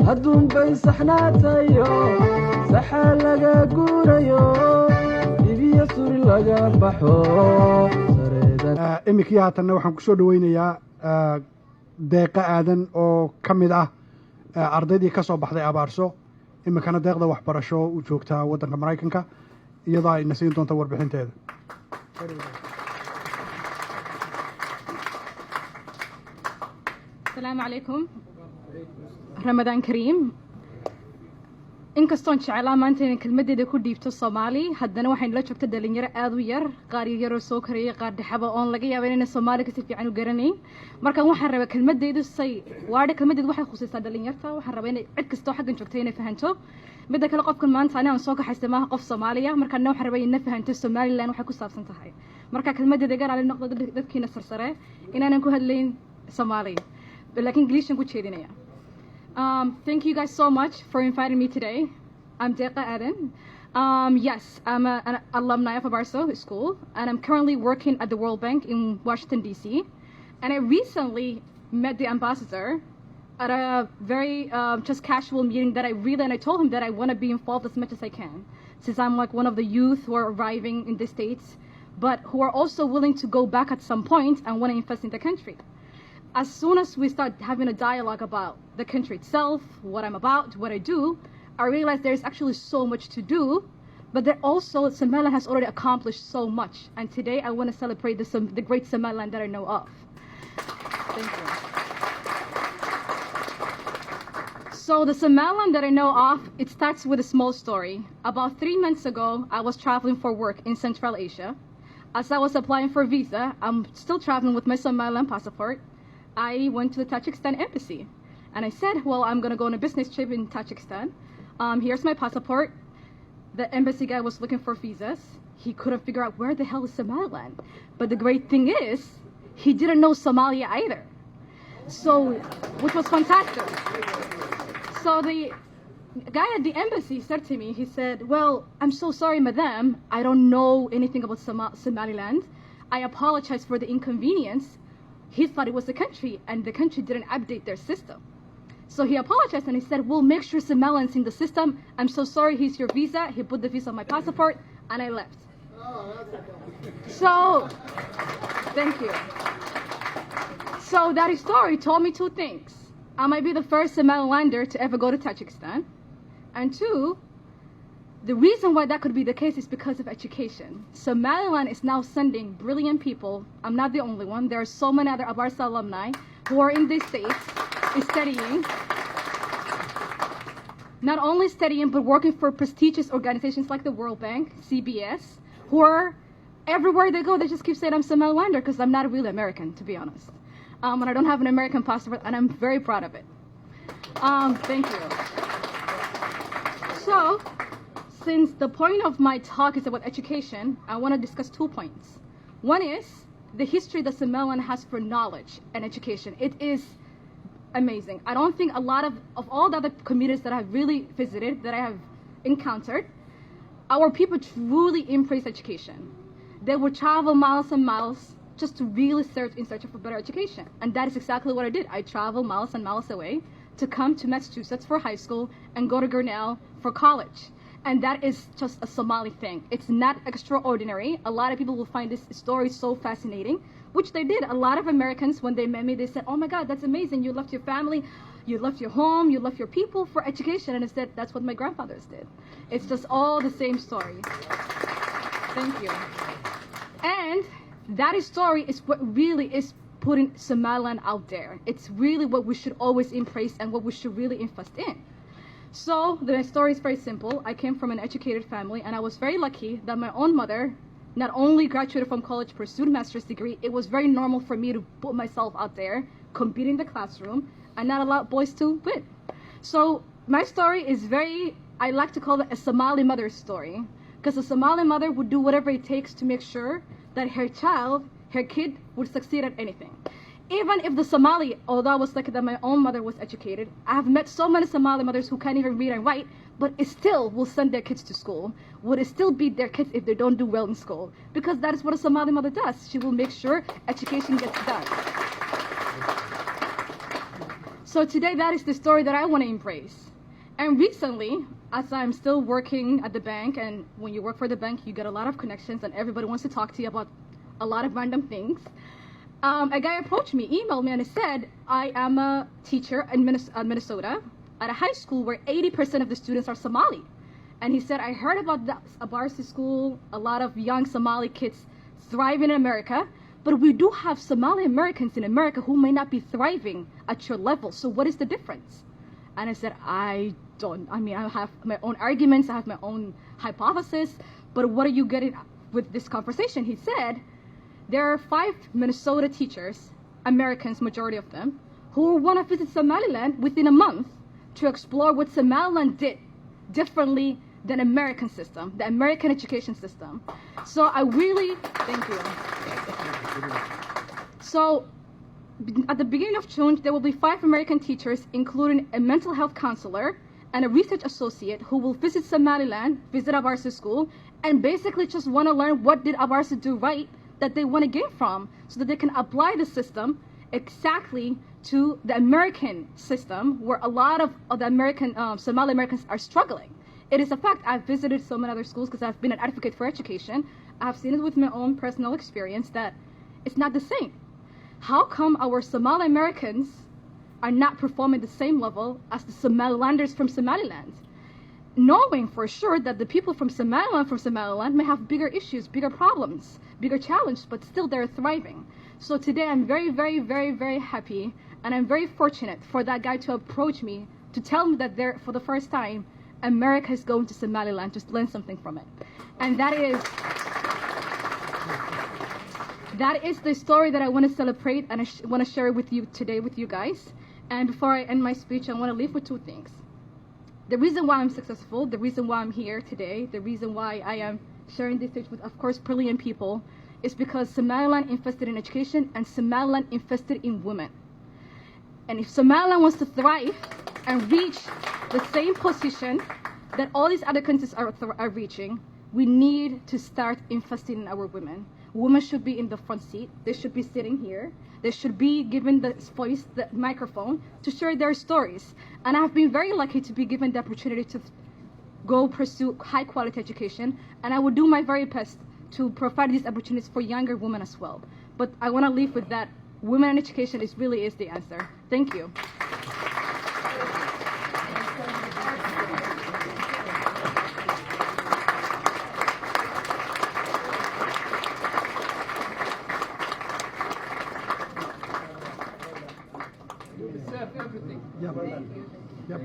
adduunbay saxnaatayo saxa laga guurayo dibiya suri laga baxo iminkii haatanna waxaan ku soo dhaweynayaa deeqa aadan oo ka mid ah ardaydii ka soo baxday Abaaso iminkana deeqda waxbarasho u joogtaa waddanka Maraykanka iyadoo ay nasiin doonto warbixinteeda. السلام عليكم رمضان كريم inkastoon jeclaa maanta inaan kelmadeeda ku dhiibto Soomaali haddana waxaan la joogtaa dhalinyaro aad u yar qaar yar oo soo kariyay qaar dhaxaba oon laga yaabo inay Soomaaliga si fiican u garanayn marka waxaan rabaa kelmadeedu say waada kelmadeedu waxay khusaysaa dhalinyarta waxaan rabaa inay cid kasta oo xaggan joogta inay fahanto midda kale qofkan maanta aan soo kaxaystay maaha qof Soomaaliya marka waxaan rabaa inay fahanto Somaliland waxay ku saabsan tahay marka kelmadeeda gaar ah noqdo dadkiina sarsare inaanan ku hadlayn Soomaali laakiin English ku jeedinaya. Thank you guys so much for inviting me today. I'm Deqa Aden. Yes, I'm an alumni of Abaaso School, and I'm currently working at the World Bank in Washington, D.C. And I recently met the ambassador at a very just casual meeting and I told him that I want to be involved as much as I can, since I'm like one of the youth who are arriving in the States, but who are also willing to go back at some point and want to invest in the country. As soon as we start having a dialogue about the country itself, what I'm about, what I do, I realized there's actually so much to do, but there also, Somaliland has already accomplished so much. And today I want to celebrate the great Somaliland that I know of. Thank you. So the Somaliland that I know of, it starts with a small story. About 3 months ago, I was traveling for work in Central Asia. As I was applying for a visa, I'm still traveling with my Somaliland passport. I went to the Tajikistan embassy and I said, well, I'm going to go on a business trip in Tajikistan. Here's my passport. The embassy guy was looking for visas. He couldn't figure out where the hell is Somaliland. But the great thing is, he didn't know Somalia either. So, which was fantastic. So the guy at the embassy said to me, he said, well, I'm so sorry, madam. I don't know anything about Somaliland. I apologize for the inconvenience. He thought it was a country, and the country didn't update their system. So he apologized and he said, we'll make sure Somaliland's in the system. I'm so sorry, here's your visa. He put the visa on my passport, and I left. So, thank you. So that story told me two things. I might be the first Somalilander to ever go to Tajikistan. And two, the reason why that could be the case is because of education. Somaliland is now sending brilliant people. I'm not the only one. There are so many other Abaaso alumni who are in these states studying. Not only studying, but working for prestigious organizations like the World Bank, CBS, who are everywhere they go, they just keep saying I'm Somalilander because I'm not a real American, to be honest. And I don't have an American passport, and I'm very proud of it. Thank you. So, since the point of my talk is about education, I want to discuss 2 points. One is the history that Somaliland has for knowledge and education. It is amazing. I don't think a lot of all the other communities that I have really visited, that I have encountered, our people truly embrace education. They would travel miles and miles just to really search in search of a better education. And that is exactly what I did. I traveled miles and miles away to come to Massachusetts for high school and go to Grinnell for college. And that is just a Somali thing. It's not extraordinary. A lot of people will find this story so fascinating, which they did. A lot of Americans, when they met me, they said, oh my God, that's amazing. You left your family, you left your home, you left your people for education. And I said, that's what my grandfathers did. It's just all the same story. Thank you. And that story is what really is putting Somaliland out there. It's really what we should always embrace and what we should really invest in. So the story is very simple. I came from an educated family, and I was very lucky that my own mother not only graduated from college, pursued a master's degree. It was very normal for me to put myself out there, compete in the classroom, and not allow boys to win. So my story is I like to call it a Somali mother's story, because a Somali mother would do whatever it takes to make sure that her kid would succeed at anything. Even if the Somali, although I was lucky that my own mother was educated, I have met so many Somali mothers who can't even read and write, but still will send their kids to school, would still beat their kids if they don't do well in school, because that is what a Somali mother does. She will make sure education gets done. So today, that is the story that I want to embrace. And recently, as I'm still working at the bank, and when you work for the bank, you get a lot of connections, and everybody wants to talk to you about a lot of random things. A guy approached me, emailed me, and he said, I am a teacher in Minnesota at a high school where 80% of the students are Somali. And he said, I heard about the Abaaso school, a lot of young Somali kids thriving in America, but we do have Somali Americans in America who may not be thriving at your level. So what is the difference? And I said, I have my own arguments, I have my own hypothesis, but what are you getting with this conversation? He said, there are 5 Minnesota teachers, Americans, majority of them, who want to visit Somaliland within a month to explore what Somaliland did differently than American system, the American education system. So I really, thank you. So at the beginning of June, there will be 5 American teachers, including a mental health counselor and a research associate, who will visit Somaliland, visit Abaaso school, and basically just want to learn what did Abaaso do right that they want to gain from, so that they can apply the system exactly to the American system, where a lot of the American Somali Americans are struggling. It is a fact. I've visited so many other schools because I've been an advocate for education. I've seen it with my own personal experience that it's not the same. How come our Somali Americans are not performing the same level as the Somalilanders from Somaliland? Knowing for sure that the people from Somaliland may have bigger issues, bigger problems, bigger challenges, but still they're thriving. So today I'm very, very, very, very happy, and I'm very fortunate for that guy to approach me to tell me that there, for the first time, America is going to Somaliland to learn something from it. And that is the story that I want to celebrate, and I want to share with you today with you guys. And before I end my speech, I want to leave with 2 things. The reason why I'm successful, the reason why I'm here today, the reason why I am sharing this stage with, of course, brilliant people, is because Somaliland invested in education and Somaliland invested in women. And if Somaliland wants to thrive and reach the same position that all these other countries are reaching, we need to start investing in our women. Women should be in the front seat. They should be sitting here. They should be given the voice, the microphone, to share their stories. And I've been very lucky to be given the opportunity to go pursue high quality education, and I will do my very best to provide these opportunities for younger women as well. But I want to leave with that. Women in education really is the answer. Thank you. Yep. Yep.